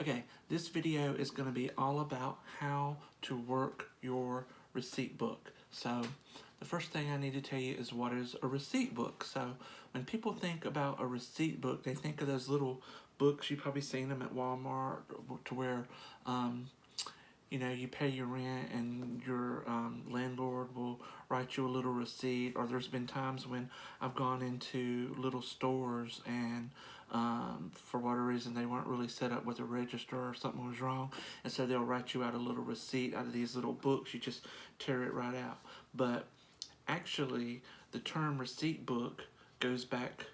Okay, this video is going to be all about how to work your receipt book. So the first thing I need to tell you is what is a receipt book. So when people think about a receipt book, they think of those little books. You've probably seen them at Walmart to where you pay your rent and your landlord will write you a little receipt. Or there's been times when I've gone into little stores and for whatever reason they weren't really set up with a register or something was wrong, and so they'll write you out a little receipt out of these little books. You just tear it right out. But actually, the term receipt book goes back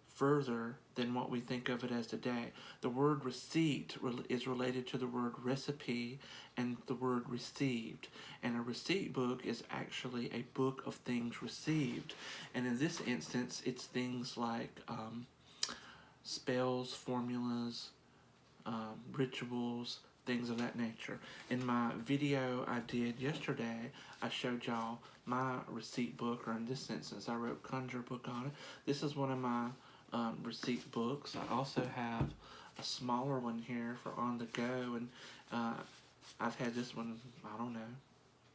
further than what we think of it as today. The word receipt is related to the word recipe and the word received. And a receipt book is actually a book of things received. And in this instance, it's things like spells, formulas, rituals, things of that nature. In my video I did yesterday, I showed y'all my receipt book, or in this instance, I wrote Conjure Book on it. This is one of my receipt books. I also have a smaller one here for on the go, and I've had this one, I don't know,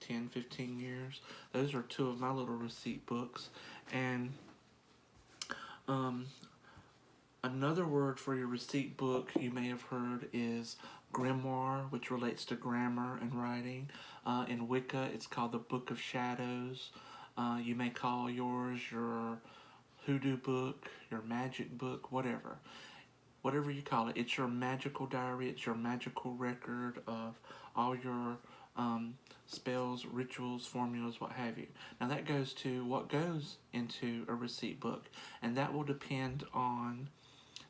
10, 15 years. Those are two of my little receipt books. And another word for your receipt book you may have heard is Grimoire, which relates to grammar and writing. In Wicca, it's called the Book of Shadows. You may call yours your hoodoo book, your magic book, whatever. Whatever you call it, it's your magical diary, it's your magical record of all your spells, rituals, formulas, what have you. Now that goes to what goes into a receipt book, and that will depend on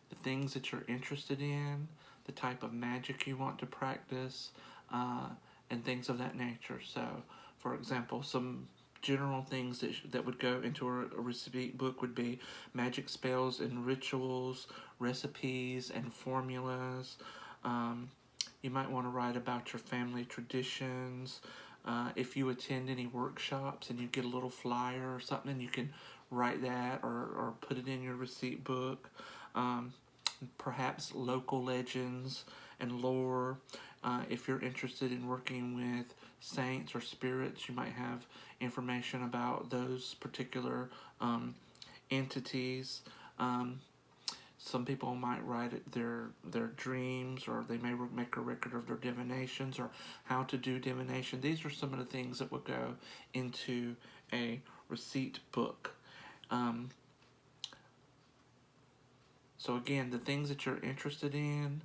the things that you're interested in, the type of magic you want to practice, and things of that nature. So, for example, some general things that would go into a receipt book would be magic spells and rituals, recipes and formulas. You might want to write about your family traditions. If you attend any workshops and you get a little flyer or something, you can write that or put it in your receipt book. Perhaps local legends and lore. If you're interested in working with saints or spirits, you might have information about those particular entities. Some people might write their dreams, or they may make a record of their divinations or how to do divination. These are some of the things that would go into a receipt book. So again, the things that you're interested in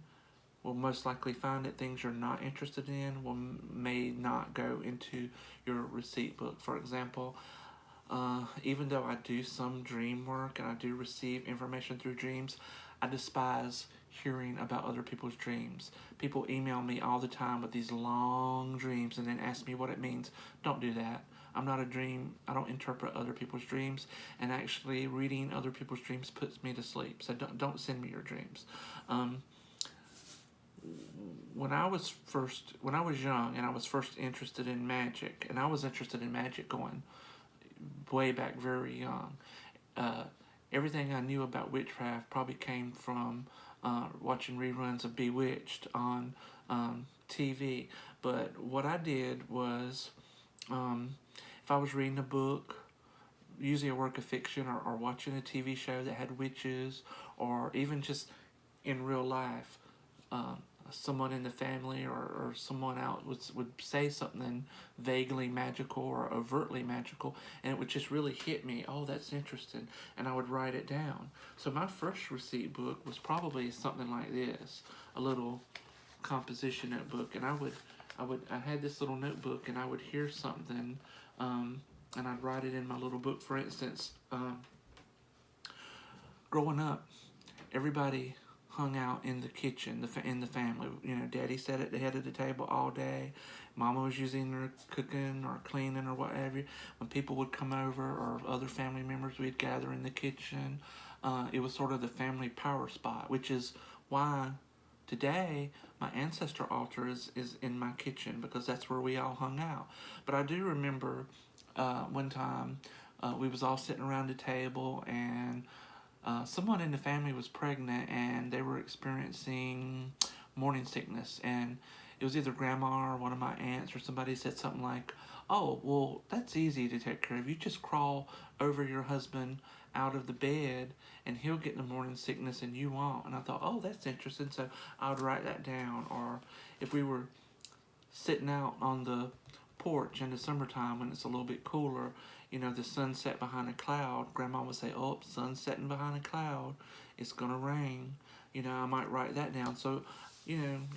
will most likely find it. Things you're not interested in may not go into your receipt book. For example, even though I do some dream work and I do receive information through dreams, I despise hearing about other people's dreams. People email me all the time with these long dreams and then ask me what it means. Don't do that. I'm not a dream. I don't interpret other people's dreams, and actually reading other people's dreams puts me to sleep. So don't send me your dreams. When I was young and I was first interested in magic, and I was interested in magic going way back very young. Everything I knew about witchcraft probably came from watching reruns of Bewitched on TV. But what I did was, if I was reading a book, usually a work of fiction, or watching a TV show that had witches, or even just in real life, someone in the family or someone else would say something vaguely magical or overtly magical, and it would just really hit me. Oh, that's interesting, and I would write it down. So my first receipt book was probably something like this, a little composition notebook, and I had this little notebook, and I would hear something, and I'd write it in my little book. For instance, growing up, everybody hung out in the kitchen, in the family. Daddy sat at the head of the table all day. Mama was using her cooking or cleaning or whatever. When people would come over, or other family members, we'd gather in the kitchen. It was sort of the family power spot, which is why today my ancestor altar is in my kitchen, because that's where we all hung out. But I do remember one time we was all sitting around the table, and someone in the family was pregnant, and they were experiencing morning sickness, and it was either grandma or one of my aunts or somebody said something like, "Oh, well, that's easy to take care of. You just crawl over your husband out of the bed, and he'll get the morning sickness, and you won't." And I thought, "Oh, that's interesting." So I would write that down. Or if we were sitting out on the porch in the summertime when it's a little bit cooler, the sun set behind a cloud, Grandma would say, "Oh, sun's setting behind a cloud. It's gonna rain." I might write that down. So,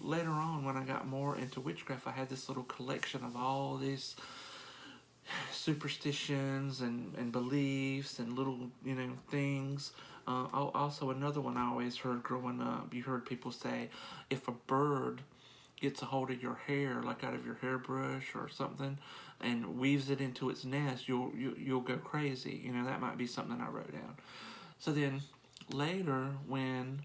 later on when I got more into witchcraft, I had this little collection of all these superstitions and beliefs and little, things. Also, another one I always heard growing up, you heard people say, if a bird gets a hold of your hair, like out of your hairbrush or something, and weaves it into its nest, you'll go crazy. That might be something I wrote down. So then later, when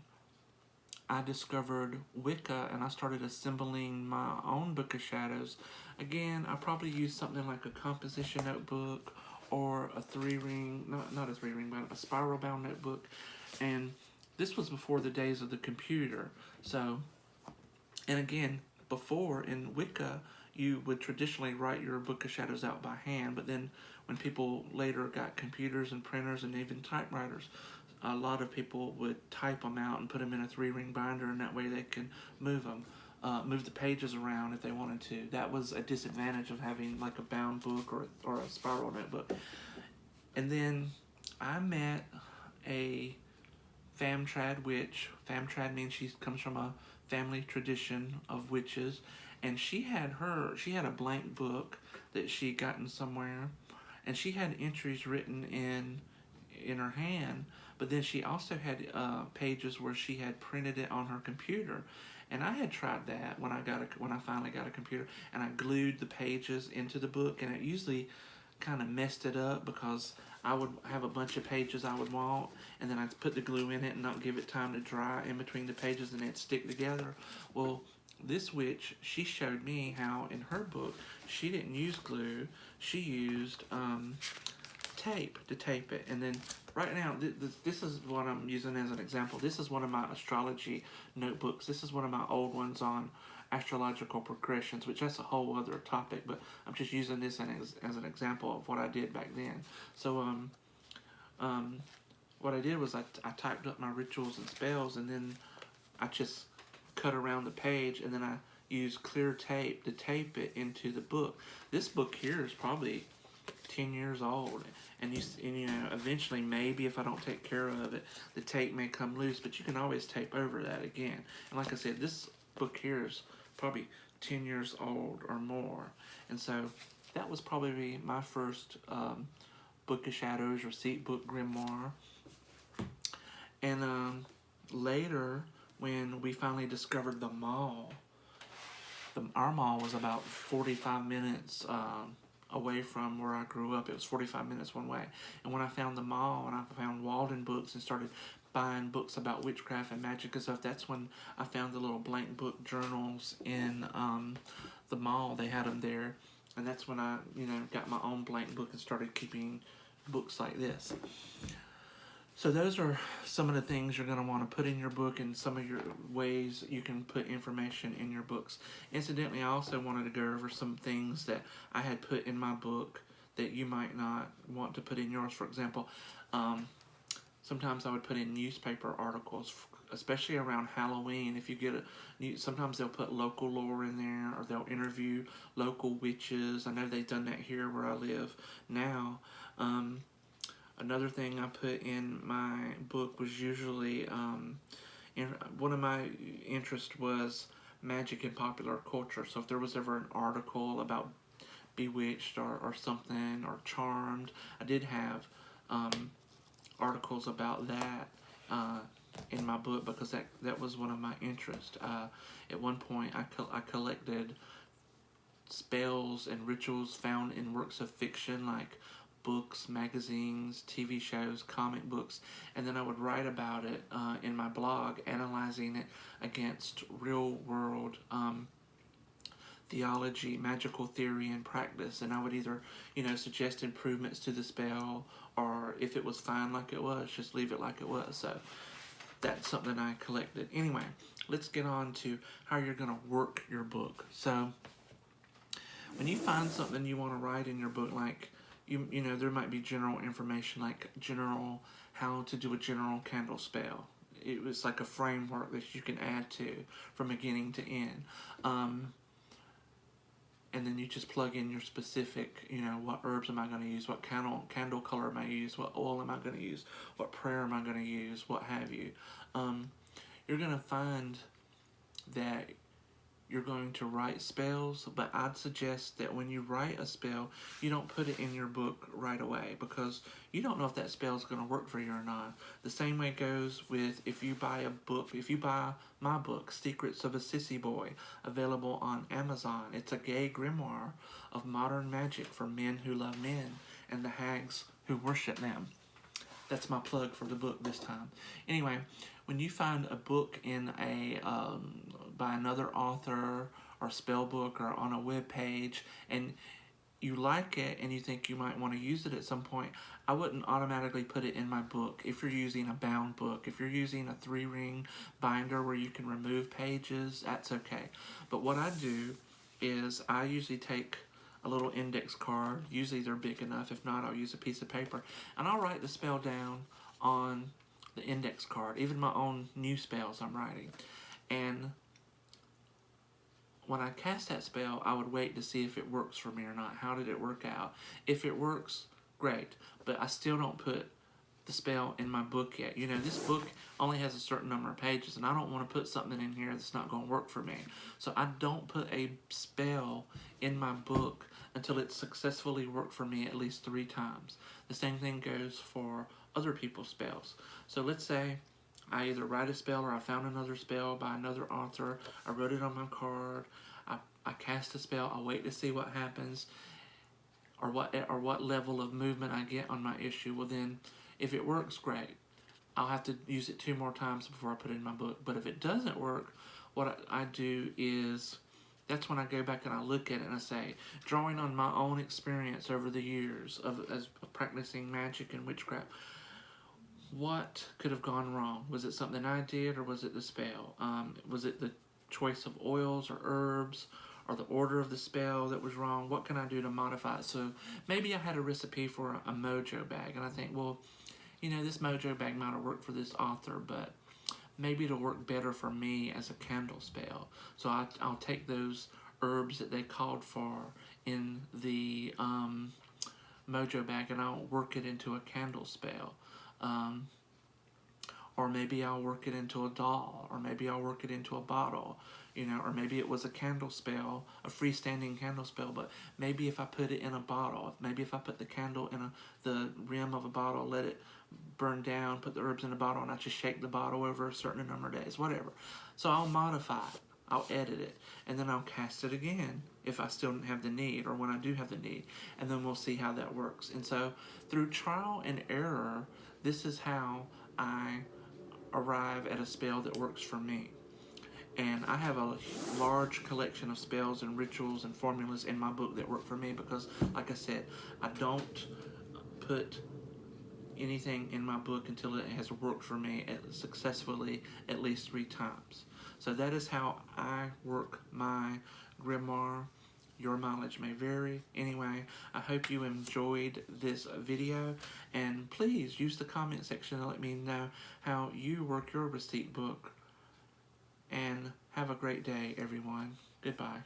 I discovered Wicca and I started assembling my own Book of Shadows, again, I probably used something like a composition notebook or a 3-ring, not a 3-ring, but a spiral bound notebook. And this was before the days of the computer. So, and again, before in Wicca, you would traditionally write your Book of Shadows out by hand, but then when people later got computers and printers and even typewriters, a lot of people would type them out and put them in a 3-ring binder, and that way they can move them, move the pages around if they wanted to. That was a disadvantage of having like a bound book or a spiral notebook. And then I met a Famtrad witch. Famtrad means she comes from a family tradition of witches, and she had a blank book that she'd gotten somewhere, and she had entries written in her hand, but then she also had pages where she had printed it on her computer. And I had tried that when I finally got a computer, and I glued the pages into the book, and it usually kind of messed it up because I would have a bunch of pages I would want, and then I'd put the glue in it and not give it time to dry in between the pages, and it'd stick together. Well, this witch, she showed me how in her book she didn't use glue, she used tape to tape it. And then right now, this is what I'm using as an example. This is one of my astrology notebooks. This is one of my old ones on astrological progressions, which that's a whole other topic, but I'm just using this as an example of what I did back then. So what I did was I typed up my rituals and spells, and then I just cut around the page, and then I used clear tape to tape it into the book. This book here is probably 10 years old, and eventually, maybe if I don't take care of it, the tape may come loose, but you can always tape over that again. And like I said, this book here is probably 10 years old or more. And so that was probably my first Book of Shadows receipt book grimoire. And later, when we finally discovered the mall, our mall was about 45 minutes away from where I grew up. It was 45 minutes one way. And when I found the mall and I found Walden Books and started buying books about witchcraft and magic and stuff, that's when I found the little blank book journals in the mall. They had them there. And that's when I, got my own blank book and started keeping books like this. So those are some of the things you're going to want to put in your book, and some of your ways you can put information in your books. Incidentally, I also wanted to go over some things that I had put in my book that you might not want to put in yours. For example, sometimes I would put in newspaper articles, especially around Halloween. If you get sometimes they'll put local lore in there, or they'll interview local witches. I know they've done that here where I live now. Another thing I put in my book was usually, one of my interests was magic and popular culture. So if there was ever an article about Bewitched or something, or Charmed, I did have articles about that in my book, because that was one of my interests. At one point, I collected spells and rituals found in works of fiction, like books, magazines, TV shows, comic books, and then I would write about it in my blog, analyzing it against real world theology, magical theory, and practice. And I would either, suggest improvements to the spell, or if it was fine like it was, just leave it like it was. So that's something I collected. Anyway, let's get on to how you're going to work your book. So when you find something you want to write in your book, like you know, there might be general information, like general how to do a general candle spell. It was like a framework that you can add to from beginning to end. And then you just plug in your specific, you know, what herbs am I going to use, what candle color am I use, what oil am I going to use, what prayer am I going to use, what have you. You're going to find that you're going to write spells, but I'd suggest that when you write a spell, you don't put it in your book right away, because you don't know if that spell is going to work for you or not. The same way goes with if you buy a book. If you buy my book, Secrets of a Sissy Boy, available on Amazon. It's a gay grimoire of modern magic for men who love men and the hags who worship them. That's my plug for the book this time. Anyway, when you find a book in a by another author or spell book or on a web page, and you like it and you think you might want to use it at some point, I wouldn't automatically put it in my book. If you're using a bound book, if you're using a 3-ring binder where you can remove pages, that's okay. But what I do is I usually take a little index card. Usually they're big enough. If not, I'll use a piece of paper, and I'll write the spell down on the index card, even my own new spells I'm writing. And when I cast that spell, I would wait to see if it works for me or not. How did it work out? If it works, great. But I still don't put the spell in my book yet. You know, this book only has a certain number of pages, and I don't want to put something in here that's not going to work for me. So I don't put a spell in my book until it's successfully worked for me at least 3 times. The same thing goes for other people's spells. So let's say I either write a spell or I found another spell by another author. I wrote it on my card. I cast a spell. I wait to see what happens, or what level of movement I get on my issue. Well, then, if it works, great. I'll have to use it 2 more times before I put it in my book. But if it doesn't work, what I do is, that's when I go back and I look at it and I say, drawing on my own experience over the years of practicing magic and witchcraft, what could have gone wrong? Was it something I did, or was it the spell? Was it the choice of oils or herbs, or the order of the spell that was wrong? What can I do to modify it? So maybe I had a recipe for a mojo bag, and I think, well, you know, this mojo bag might have worked for this author, but maybe it'll work better for me as a candle spell. So I'll take those herbs that they called for in the mojo bag, and I'll work it into a candle spell. Or maybe I'll work it into a doll, or maybe I'll work it into a bottle, you know, or maybe it was a candle spell, a freestanding candle spell, but maybe if I put it in a bottle, maybe if I put the candle in the rim of a bottle, let it burn down, put the herbs in the bottle, and I just shake the bottle over a certain number of days, whatever. So I'll modify it, I'll edit it, and then I'll cast it again if I still don't have the need, or when I do have the need, and then we'll see how that works. And so through trial and error, this is how I arrive at a spell that works for me. And I have a large collection of spells and rituals and formulas in my book that work for me, because, like I said, I don't put anything in my book until it has worked for me successfully at least 3 times. So that is how I work my grimoire. Your mileage may vary. Anyway, I hope you enjoyed this video, and please use the comment section to let me know how you work your receipt book. And have a great day, everyone. Goodbye.